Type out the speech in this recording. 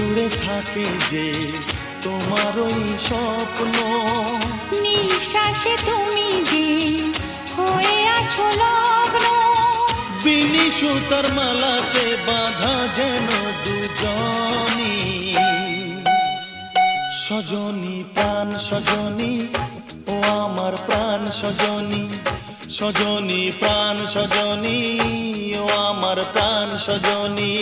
জুড়ে থাকে যে তোমার ওই স্বপ্ন, নিঃশ্বাসে তুমি যে হয়ে আছো লগ্ন, বিনি সুতার মালাতে বাঁধা যেন দুজনি। সজনী প্রাণ সজনী, ও আমার প্রাণ সজনী, সজনী প্রাণ সজনী, ও আমার প্রাণ সজনী।